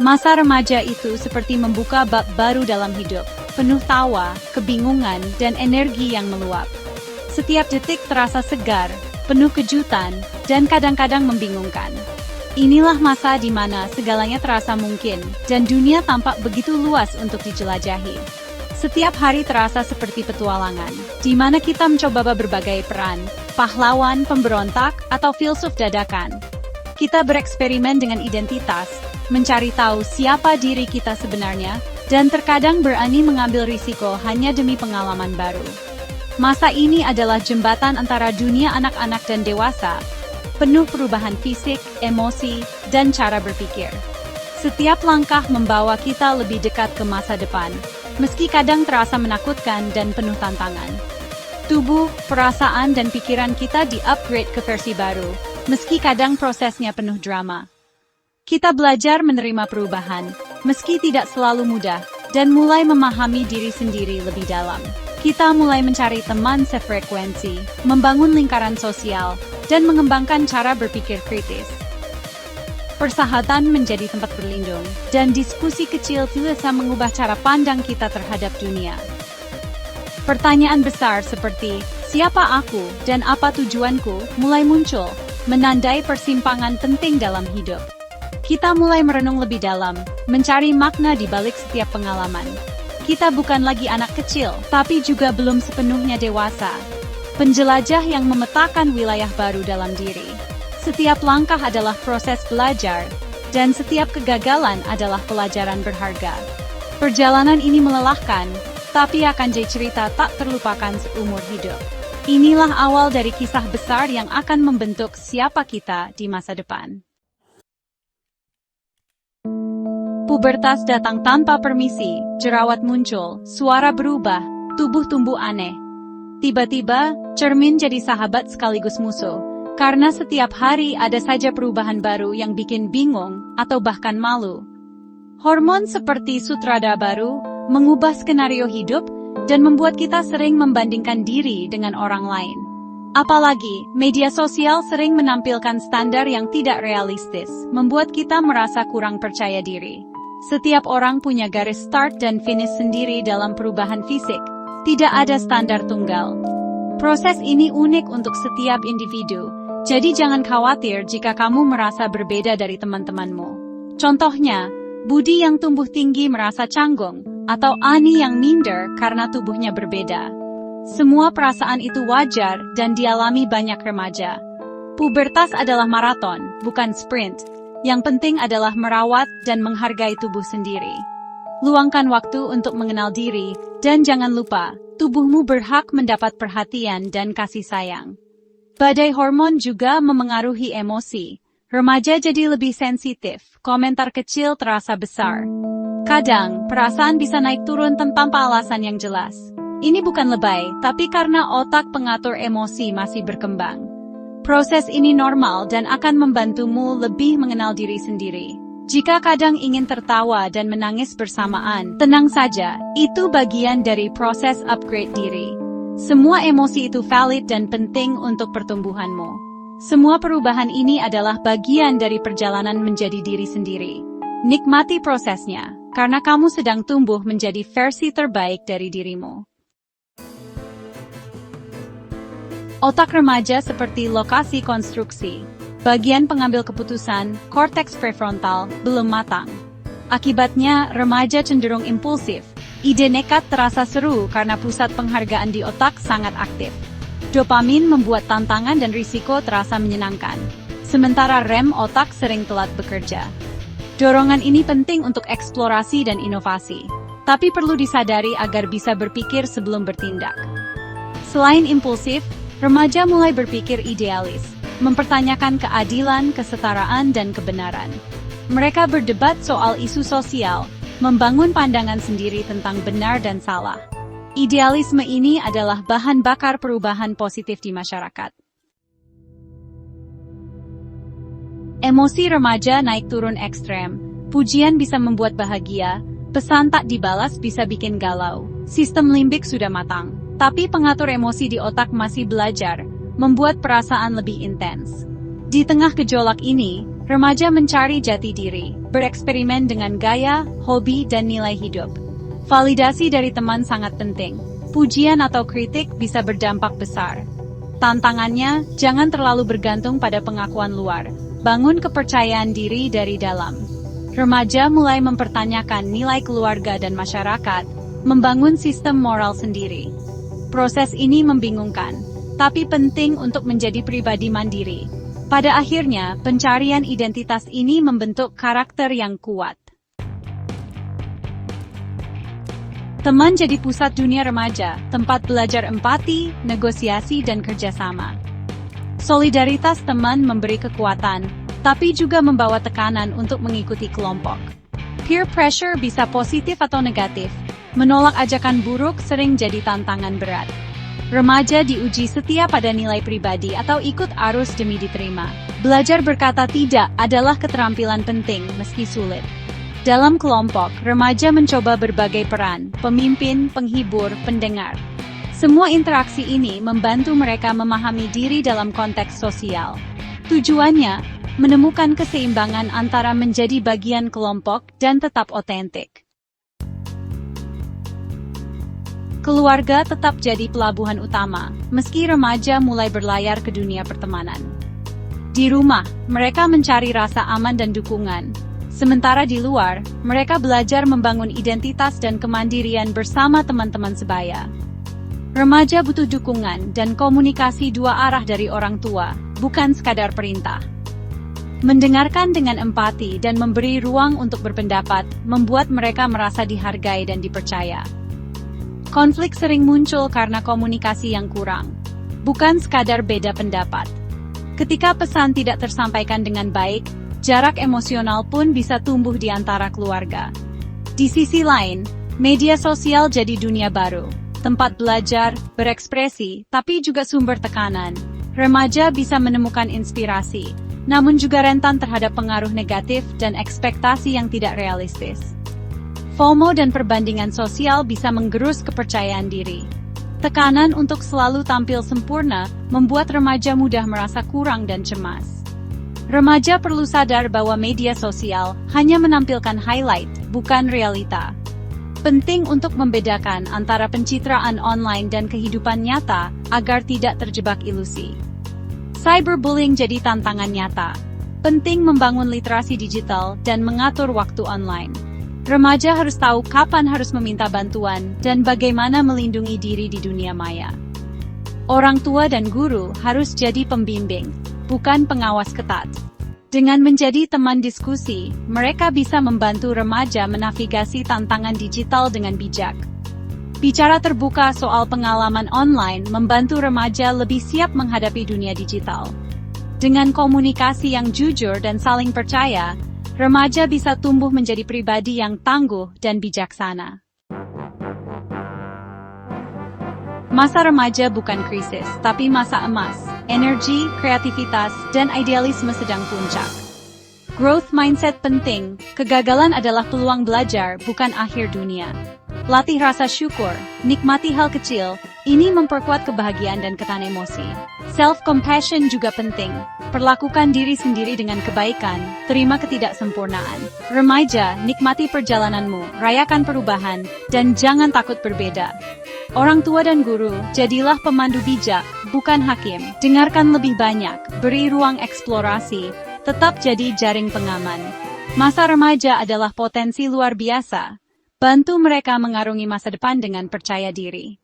Masa remaja itu seperti membuka bab baru dalam hidup, penuh tawa, kebingungan, dan energi yang meluap. Setiap detik terasa segar, penuh kejutan, dan kadang-kadang membingungkan. Inilah masa di mana segalanya terasa mungkin, dan dunia tampak begitu luas untuk dijelajahi. Setiap hari terasa seperti petualangan, di mana kita mencoba berbagai peran, pahlawan, pemberontak, atau filsuf dadakan. Kita bereksperimen dengan identitas, mencari tahu siapa diri kita sebenarnya, dan terkadang berani mengambil risiko hanya demi pengalaman baru. Masa ini adalah jembatan antara dunia anak-anak dan dewasa, penuh perubahan fisik, emosi, dan cara berpikir. Setiap langkah membawa kita lebih dekat ke masa depan, meski kadang terasa menakutkan dan penuh tantangan. Tubuh, perasaan, dan pikiran kita di-upgrade ke versi baru, meski kadang prosesnya penuh drama. Kita belajar menerima perubahan, meski tidak selalu mudah, dan mulai memahami diri sendiri lebih dalam. Kita mulai mencari teman sefrekuensi, membangun lingkaran sosial, dan mengembangkan cara berpikir kritis. Persahabatan menjadi tempat berlindung, dan diskusi kecil bisa mengubah cara pandang kita terhadap dunia. Pertanyaan besar seperti, siapa aku dan apa tujuanku, mulai muncul, menandai persimpangan penting dalam hidup. Kita mulai merenung lebih dalam, mencari makna di balik setiap pengalaman. Kita bukan lagi anak kecil, tapi juga belum sepenuhnya dewasa. Penjelajah yang memetakan wilayah baru dalam diri. Setiap langkah adalah proses belajar, dan setiap kegagalan adalah pelajaran berharga. Perjalanan ini melelahkan, tapi akan jadi cerita tak terlupakan seumur hidup. Inilah awal dari kisah besar yang akan membentuk siapa kita di masa depan. Pubertas datang tanpa permisi, jerawat muncul, suara berubah, tubuh tumbuh aneh. Tiba-tiba, cermin jadi sahabat sekaligus musuh, karena setiap hari ada saja perubahan baru yang bikin bingung atau bahkan malu. Hormon seperti sutradara baru, mengubah skenario hidup, dan membuat kita sering membandingkan diri dengan orang lain. Apalagi, media sosial sering menampilkan standar yang tidak realistis, membuat kita merasa kurang percaya diri. Setiap orang punya garis start dan finish sendiri dalam perubahan fisik. Tidak ada standar tunggal. Proses ini unik untuk setiap individu, jadi jangan khawatir jika kamu merasa berbeda dari teman-temanmu. Contohnya, Budi yang tumbuh tinggi merasa canggung, atau Ani yang minder karena tubuhnya berbeda. Semua perasaan itu wajar dan dialami banyak remaja. Pubertas adalah maraton, bukan sprint. Yang penting adalah merawat dan menghargai tubuh sendiri. Luangkan waktu untuk mengenal diri, dan jangan lupa, tubuhmu berhak mendapat perhatian dan kasih sayang. Badai hormon juga memengaruhi emosi. Remaja jadi lebih sensitif, komentar kecil terasa besar. Kadang, perasaan bisa naik turun tanpa alasan yang jelas. Ini bukan lebay, tapi karena otak pengatur emosi masih berkembang. Proses ini normal dan akan membantumu lebih mengenal diri sendiri. Jika kadang ingin tertawa dan menangis bersamaan, tenang saja, itu bagian dari proses upgrade diri. Semua emosi itu valid dan penting untuk pertumbuhanmu. Semua perubahan ini adalah bagian dari perjalanan menjadi diri sendiri. Nikmati prosesnya, karena kamu sedang tumbuh menjadi versi terbaik dari dirimu. Otak remaja seperti lokasi konstruksi. Bagian pengambil keputusan, korteks prefrontal, belum matang. Akibatnya, remaja cenderung impulsif. Ide nekat terasa seru karena pusat penghargaan di otak sangat aktif. Dopamin membuat tantangan dan risiko terasa menyenangkan. Sementara rem otak sering telat bekerja. Dorongan ini penting untuk eksplorasi dan inovasi. Tapi perlu disadari agar bisa berpikir sebelum bertindak. Selain impulsif, remaja mulai berpikir idealis, mempertanyakan keadilan, kesetaraan, dan kebenaran. Mereka berdebat soal isu sosial, membangun pandangan sendiri tentang benar dan salah. Idealisme ini adalah bahan bakar perubahan positif di masyarakat. Emosi remaja naik turun ekstrem. Pujian bisa membuat bahagia, pesan tak dibalas bisa bikin galau. Sistem limbik sudah matang. Tapi pengatur emosi di otak masih belajar, membuat perasaan lebih intens. Di tengah gejolak ini, remaja mencari jati diri. bereksperimen dengan gaya, hobi, dan nilai hidup. Validasi dari teman sangat penting. Pujian atau kritik bisa berdampak besar. Tantangannya, jangan terlalu bergantung pada pengakuan luar. Bangun kepercayaan diri dari dalam. Remaja mulai mempertanyakan nilai keluarga dan masyarakat, membangun sistem moral sendiri. Proses ini membingungkan, tapi penting untuk menjadi pribadi mandiri. Pada akhirnya, pencarian identitas ini membentuk karakter yang kuat. Teman jadi pusat dunia remaja, tempat belajar empati, negosiasi, dan kerjasama. Solidaritas teman memberi kekuatan, tapi juga membawa tekanan untuk mengikuti kelompok. Peer pressure bisa positif atau negatif. Menolak ajakan buruk sering jadi tantangan berat. Remaja diuji setia pada nilai pribadi atau ikut arus demi diterima. Belajar berkata tidak adalah keterampilan penting meski sulit. Dalam kelompok, remaja mencoba berbagai peran, pemimpin, penghibur, pendengar. Semua interaksi ini membantu mereka memahami diri dalam konteks sosial. Tujuannya, menemukan keseimbangan antara menjadi bagian kelompok dan tetap otentik. Keluarga tetap jadi pelabuhan utama, meski remaja mulai berlayar ke dunia pertemanan. Di rumah, mereka mencari rasa aman dan dukungan. Sementara di luar, mereka belajar membangun identitas dan kemandirian bersama teman-teman sebaya. Remaja butuh dukungan dan komunikasi dua arah dari orang tua, bukan sekadar perintah. Mendengarkan dengan empati dan memberi ruang untuk berpendapat, membuat mereka merasa dihargai dan dipercaya. Konflik sering muncul karena komunikasi yang kurang, bukan sekadar beda pendapat. Ketika pesan tidak tersampaikan dengan baik, jarak emosional pun bisa tumbuh di antara keluarga. Di sisi lain, media sosial jadi dunia baru, tempat belajar, berekspresi, tapi juga sumber tekanan. Remaja bisa menemukan inspirasi, namun juga rentan terhadap pengaruh negatif dan ekspektasi yang tidak realistis. FOMO dan perbandingan sosial bisa menggerus kepercayaan diri. Tekanan untuk selalu tampil sempurna membuat remaja mudah merasa kurang dan cemas. Remaja perlu sadar bahwa media sosial hanya menampilkan highlight, bukan realita. Penting untuk membedakan antara pencitraan online dan kehidupan nyata agar tidak terjebak ilusi. Cyberbullying jadi tantangan nyata. Penting membangun literasi digital dan mengatur waktu online. Remaja harus tahu kapan harus meminta bantuan dan bagaimana melindungi diri di dunia maya. Orang tua dan guru harus jadi pembimbing, bukan pengawas ketat. Dengan menjadi teman diskusi, mereka bisa membantu remaja menavigasi tantangan digital dengan bijak. Bicara terbuka soal pengalaman online membantu remaja lebih siap menghadapi dunia digital. Dengan komunikasi yang jujur dan saling percaya, remaja bisa tumbuh menjadi pribadi yang tangguh dan bijaksana. Masa remaja bukan krisis, tapi masa emas. Energi, kreativitas, dan idealisme sedang puncak. Growth mindset penting, kegagalan adalah peluang belajar, bukan akhir dunia. Latih rasa syukur, nikmati hal kecil, ini memperkuat kebahagiaan dan ketahanan emosi. Self-compassion juga penting, perlakukan diri sendiri dengan kebaikan, terima ketidaksempurnaan. Remaja, nikmati perjalananmu, rayakan perubahan, dan jangan takut berbeda. Orang tua dan guru, jadilah pemandu bijak, bukan hakim. Dengarkan lebih banyak, beri ruang eksplorasi, tetap jadi jaring pengaman. Masa remaja adalah potensi luar biasa. Bantu mereka mengarungi masa depan dengan percaya diri.